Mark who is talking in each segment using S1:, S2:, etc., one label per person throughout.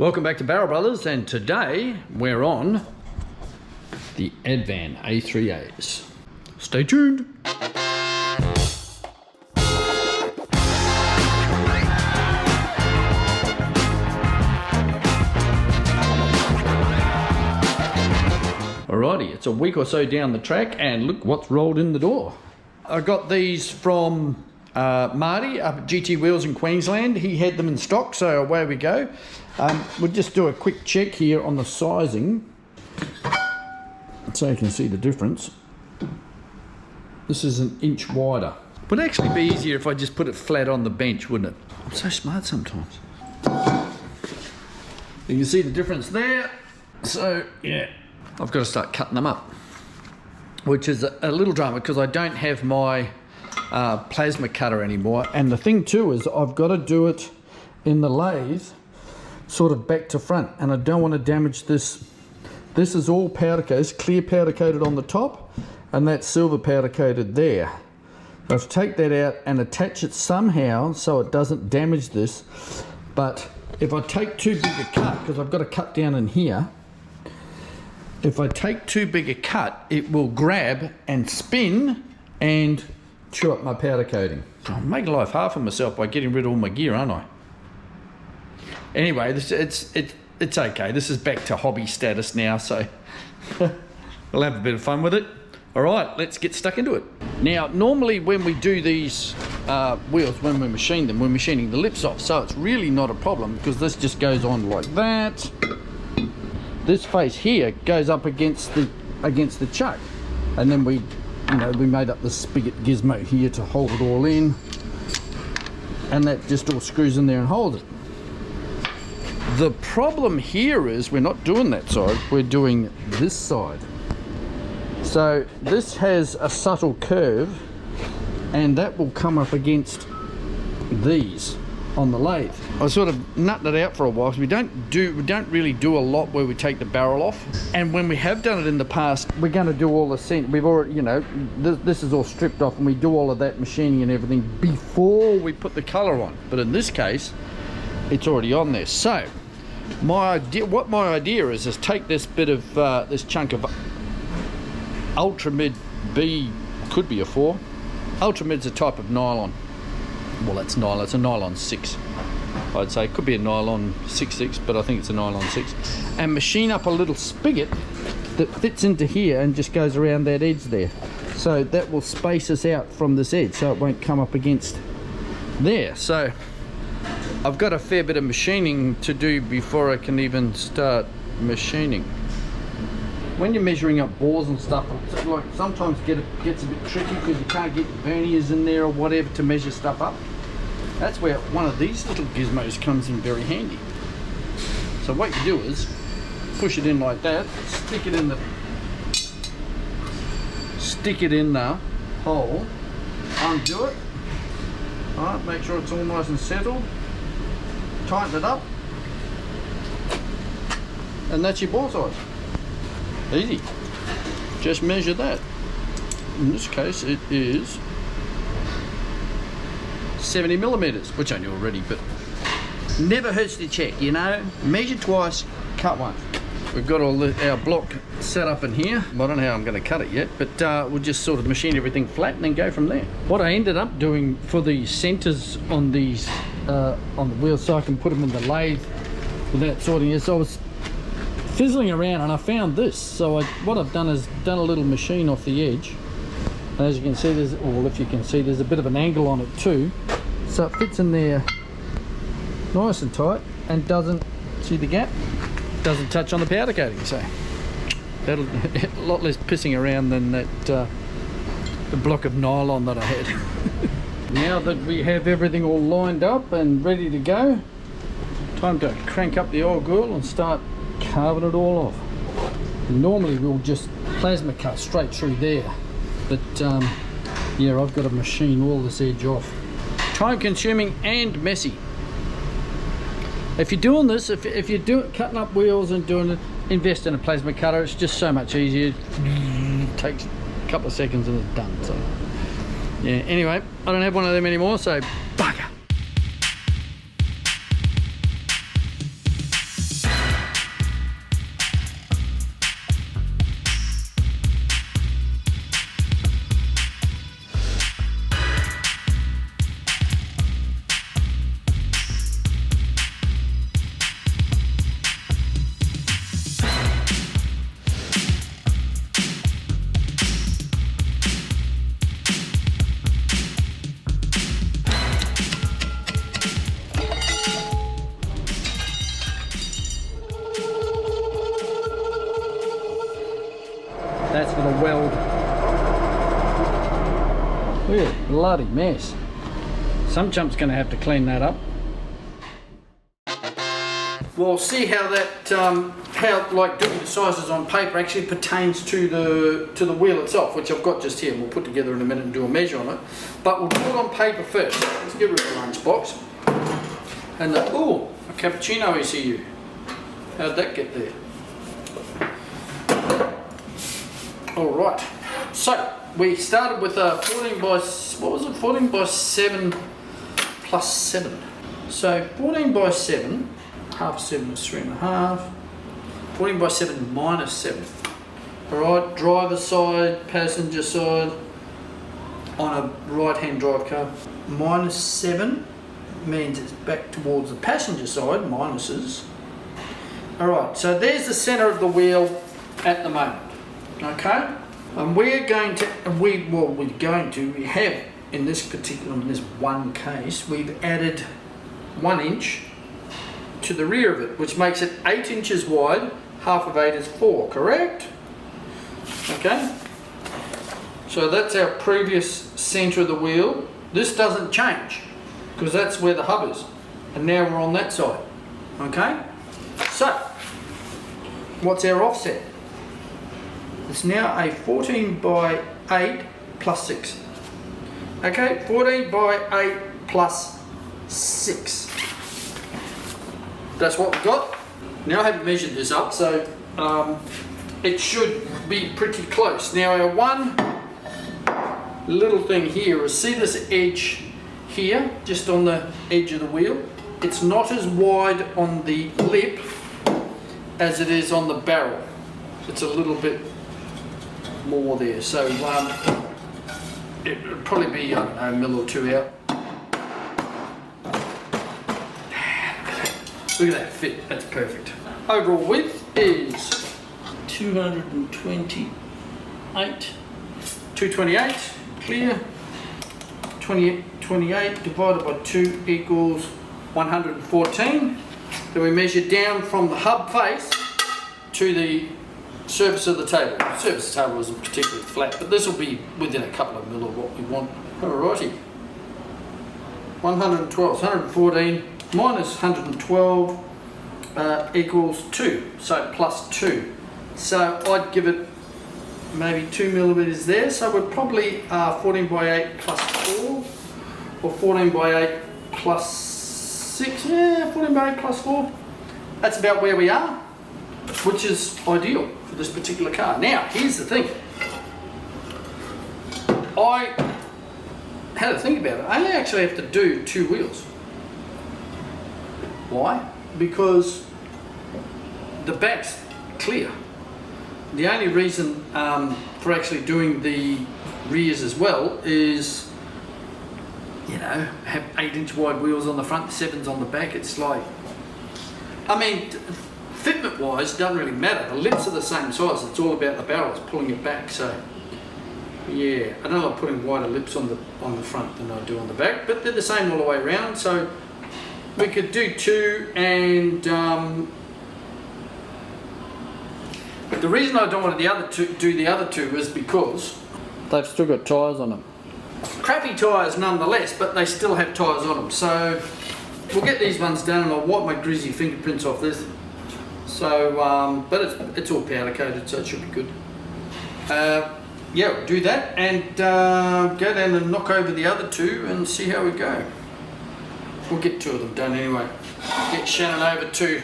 S1: Welcome back to Barrel Brothers, and today we're on the Advan A3As. Stay tuned. Alrighty, it's a week or so down the track and look what's rolled in the door. I got these from Marty up at GT Wheels in Queensland. He had them in stock, so away we go. We'll just do a quick check here on the sizing so you can see the difference. This is an inch wider. Would actually be easier if I just put it flat on the bench, wouldn't it? I'm so smart sometimes. You can see the difference there. So yeah, I've got to start cutting them up, which is a little drama because I don't have my plasma cutter anymore. And the thing too is I've got to do it in the lathe sort of back to front, and I don't want to damage this. This is all powder coated, it's clear powder coated on the top, and that's silver powder coated there. I have to take that out and attach it somehow so it doesn't damage this. But if I take too big a cut, because I've got to cut down in here, if I take too big a cut, it will grab and spin and chew up my powder coating. So I'm making life hard for myself by getting rid of all my gear, aren't I? Anyway, it's okay. This is back to hobby status now, so we'll have a bit of fun with it. All right, let's get stuck into it. Now, normally when we do these wheels, when we machine them, we're machining the lips off, so it's really not a problem because this just goes on like that. This face here goes up against the chuck, and then we made up the spigot gizmo here to hold it all in, and that just all screws in there and holds it. The problem here is we're not doing that side, we're doing this side. So this has a subtle curve, and that will come up against these on the lathe. I sort of nutted it out for a while because we don't really do a lot where we take the barrel off. And when we have done it in the past, we're going to do all the we've already, this is all stripped off, and we do all of that machining and everything before we put the color on. But in this case, it's already on there. So my idea is take this bit of this chunk of Ultra Mid B, could be a 4. Ultra Mid's a type of nylon. Well, that's nylon. It's a nylon 6, I'd say. It could be a nylon 6/6, but I think it's a nylon 6. And machine up a little spigot that fits into here and just goes around that edge there. So that will space us out from this edge, so it won't come up against there. So I've got a fair bit of machining to do before I can even start machining. When you're measuring up bores and stuff, it's like sometimes gets a bit tricky because you can't get verniers in there or whatever to measure stuff up. That's where one of these little gizmos comes in very handy. So what you do is push it in like that, stick it in the hole, undo it. Alright, make sure it's all nice and settled. Tighten it up, and that's your bore size. Easy. Just measure that. In this case, it is 70 millimeters, which I knew already, but never hurts to check, Measure twice, cut once. We've got all our block set up in here. I don't know how I'm going to cut it yet, but we'll just sort of machine everything flat and then go from there. What I ended up doing for the centers on these on the wheels, so I can put them in the lathe without sorting this, I was fizzling around and I found this. So what I've done is done a little machine off the edge. And as you can see, if you can see, there's a bit of an angle on it too. So it fits in there nice and tight and doesn't, see the gap? Doesn't touch on the powder coating. So that'll a lot less pissing around than that the block of nylon that I had. Now that we have everything all lined up and ready to go, time to crank up the old girl and start carving it all off. Normally we'll just plasma cut straight through there, but yeah, I've got to machine all this edge off. Time consuming and messy. If you're doing this, if you're cutting up wheels and doing it, invest in a plasma cutter. It's just so much easier. It takes a couple of seconds and it's done. So yeah, anyway, I don't have one of them anymore, so bugger. it's going to weld. Look at that bloody mess. Some chump's going to have to clean that up. We'll see how that, how like doing the sizes on paper actually pertains to the wheel itself, which I've got just here. We'll put together in a minute and do a measure on it. But we'll do it on paper first. Let's get rid of the lunchbox. And oh, a cappuccino ECU. How'd that get there? All right. So we started with a 14 by, what was it? 14 by 7 plus 7. So 14 by 7. Half 7 is 3.5. 14 by 7 minus 7. Alright, driver side, passenger side on a right hand drive car. Minus 7 means it's back towards the passenger side, minuses. Alright, so there's the centre of the wheel at the moment. Okay? And we're going to, we have in this one case, we've added 1 inch to the rear of it, which makes it 8 inches wide. Half of 8 is 4, correct? Okay. So that's our previous centre of the wheel. This doesn't change because that's where the hub is. And now we're on that side. Okay. So, what's our offset? It's now a 14 by 8 plus 6. Okay, 14 by 8 plus 6. That's what we've got. Now I haven't measured this up, so it should be pretty close. Now our one little thing here is, see this edge here, just on the edge of the wheel? It's not as wide on the lip as it is on the barrel. It's a little bit more there, so it would probably be, I don't know, a mil or two out. Look at that fit, that's perfect. Overall width is 228, clear. 28 divided by 2 equals 114. Then we measure down from the hub face to the surface of the table. The surface of the table isn't particularly flat, but this will be within a couple of mil of what we want. Alrighty. 112, 114 minus 112 equals 2, so plus 2. So I'd give it maybe 2 millimeters there, so we're probably 14 by 8 plus 4, or 14 by 8 plus 6, yeah, 14 by 8 plus 4. That's about where we are, which is ideal for this particular car. Now, here's the thing. I had to think about it. I actually have to do 2 wheels. Why? Because the back's clear. The only reason for actually doing the rears as well is, you know, have 8-inch wide wheels on the front, 7s on the back. It's like, I mean, fitment wise, it doesn't really matter. The lips are the same size. It's all about the barrels pulling it back. So yeah, I don't like putting wider lips on the front than I do on the back, but they're the same all the way around. So we could do 2, and but the reason I don't want do the other two is because they've still got tyres on them. Crappy tyres nonetheless, but they still have tyres on them. So we'll get these ones done, and I'll wipe my greasy fingerprints off this. So, but it's all powder coated, so it should be good. Yeah, we'll do that, and go down and knock over the other 2 and see how we go. We'll get 2 of them done anyway. Get Shannon over to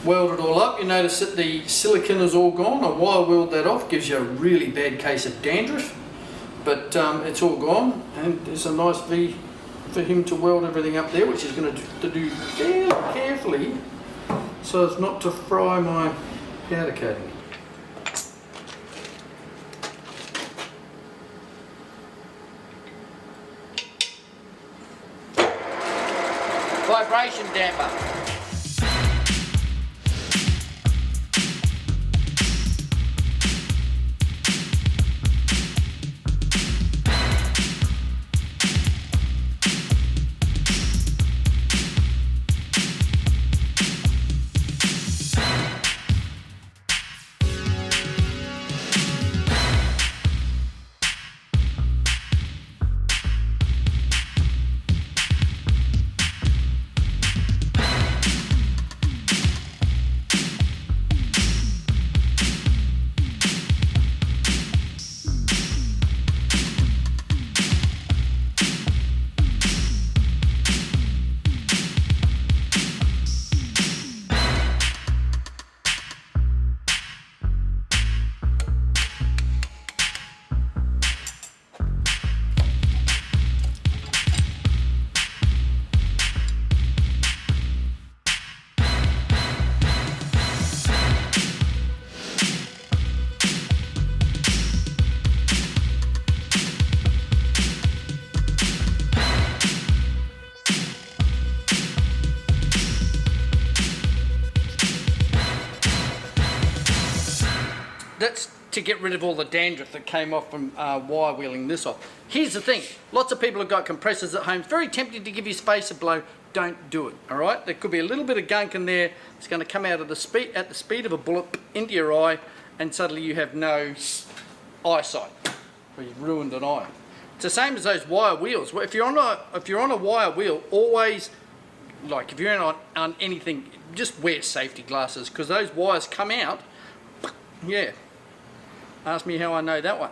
S1: weld it all up. You notice that the silicone is all gone. I wire weld that off, gives you a really bad case of dandruff, but it's all gone, and there's a nice V for him to weld everything up there, which he's going to do fairly carefully so as not to fry my powder coating. Vibration damper. that's to get rid of all the dandruff that came off from wire wheeling this off. Here's the thing, lots of people have got compressors at home. It's very tempting to give your spacer blow. Don't do it, all right? There could be a little bit of gunk in there. It's going to come out of the speed at the speed of a bullet into your eye, and suddenly you have no eyesight, or you've ruined an eye. It's the same as those wire wheels. If you're on a wire wheel, always, like if you're on anything, just wear safety glasses, because those wires come out. Yeah. Ask me how I know that one.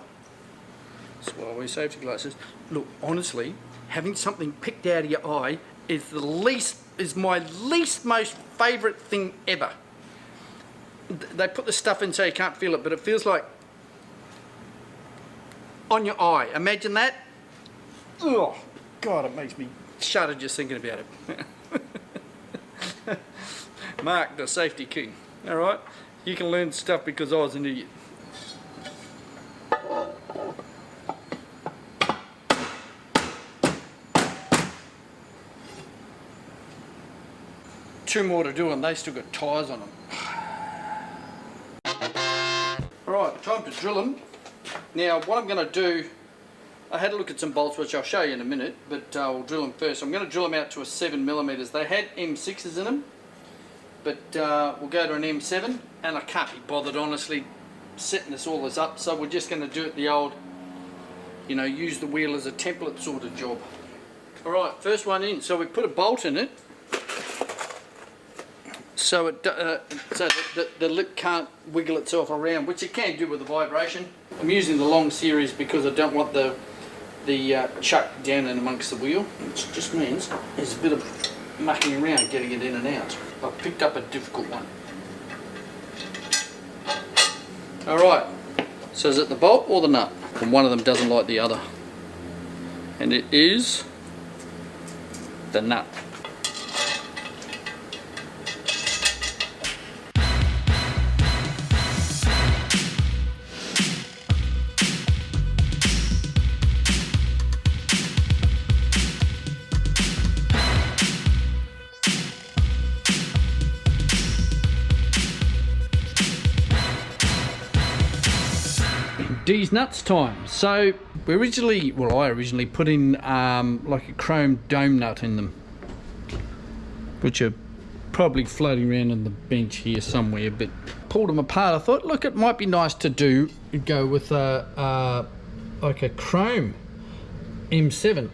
S1: That's why I wear safety glasses. Look, honestly, having something picked out of your eye is my least most favourite thing ever. They put the stuff in so you can't feel it, but it feels like on your eye. Imagine that. Oh, God, it makes me shudder just thinking about it. Mark, the safety king. All right? You can learn stuff because I was an idiot. Two more to do and they still got tyres on them. Alright, time to drill them. Now what I'm going to do, I had a look at some bolts which I'll show you in a minute, but I'll drill them first. I'm going to drill them out to a 7mm. They had M6s in them, but we'll go to an M7, and I can't be bothered honestly setting all this up, so we're just going to do it the old, you know, use the wheel as a template sort of job. Alright, first one in. So we put a bolt in it, so the lip can't wiggle itself around, which it can do with the vibration. I'm using the long series because I don't want the chuck down in amongst the wheel, which just means there's a bit of mucking around getting it in and out. I've picked up a difficult one. Alright, so is it the bolt or the nut? And one of them doesn't like the other, and it is the nut. D's nuts time. So I originally put in like a chrome dome nut in them, which are probably floating around on the bench here somewhere, but pulled them apart. I thought, look, it might be nice to go with like a chrome M7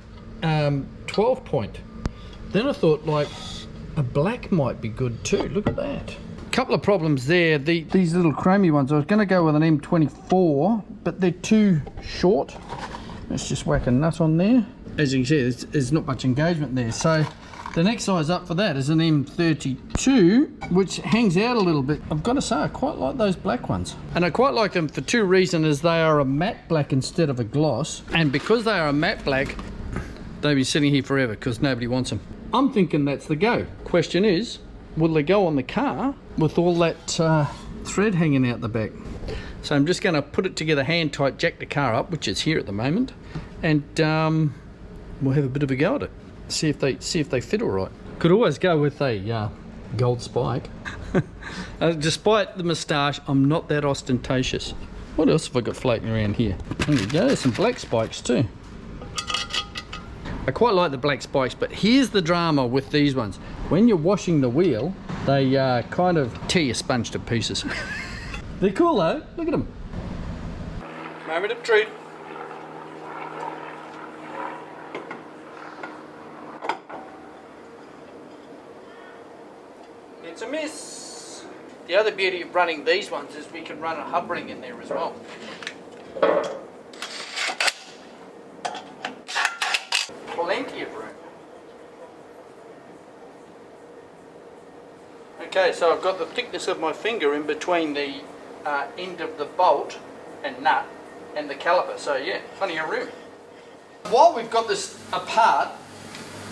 S1: 12 point. Then I thought like a black might be good too. Look at that. Couple of problems there. These little chromey ones, I was going to go with an M24, but they're too short. Let's just whack a nut on there. As you can see, there's not much engagement there. So the next size up for that is an M32, which hangs out a little bit. I've got to say, I quite like those black ones. And I quite like them for two reasons, is they are a matte black instead of a gloss. And because they are a matte black, they'll be sitting here forever because nobody wants them. I'm thinking that's the go. Question is, will they go on the car with all that thread hanging out the back? So I'm just going to put it together hand tight, jack the car up, which is here at the moment, and we'll have a bit of a go at it. See if they fit all right. Could always go with a gold spike. Despite the moustache, I'm not that ostentatious. What else have I got floating around here? There we go. There's some black spikes too. I quite like the black spikes, but here's the drama with these ones. When you're washing the wheel, they kind of tear your sponge to pieces. They're cool though, look at them. Moment of truth. It's a miss. The other beauty of running these ones is we can run a hub ring in there as well. Plenty of room. Okay, so I've got the thickness of my finger in between the end of the bolt and nut and the caliper, so yeah, plenty of room. While we've got this apart,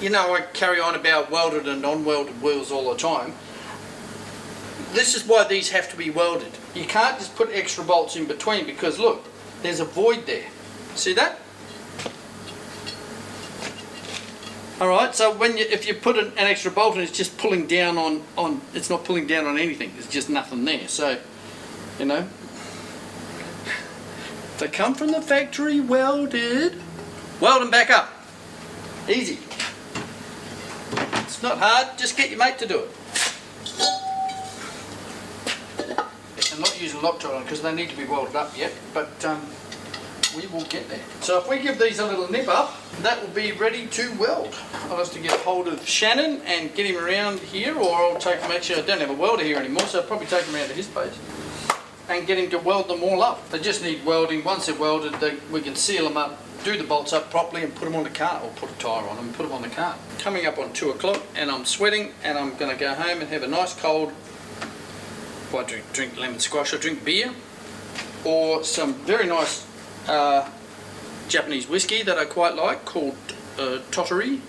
S1: you know, I carry on about welded and non-welded wheels all the time. This is why these have to be welded. You can't just put extra bolts in between because look, there's a void there. See that? Alright, so if you put an extra bolt in, it's just pulling down on, it's not pulling down on anything, there's just nothing there. So, you know, They come from the factory welded. Weld them back up. Easy. It's not hard, just get your mate to do it. I'm not using Loctite on because they need to be welded up yet, but we will get there. So if we give these a little nip up, that will be ready to weld. I'll have to get a hold of Shannon and get him around here, or I'll take him, actually I don't have a welder here anymore, so I'll probably take him around to his place and get him to weld them all up. They just need welding. Once they're welded, we can seal them up, do the bolts up properly and put them on the cart, or put a tyre on them and put them on the cart. Coming up on 2 o'clock and I'm sweating, and I'm going to go home and have a nice cold, well, I drink lemon squash, I drink beer, or some very nice Japanese whiskey that I quite like called Tottori,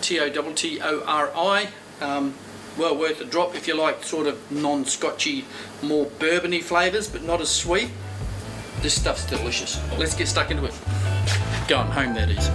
S1: Tottori. Well worth a drop if you like sort of non-scotchy, more bourbony flavours, but not as sweet. This stuff's delicious. Let's get stuck into it. Going home, that is.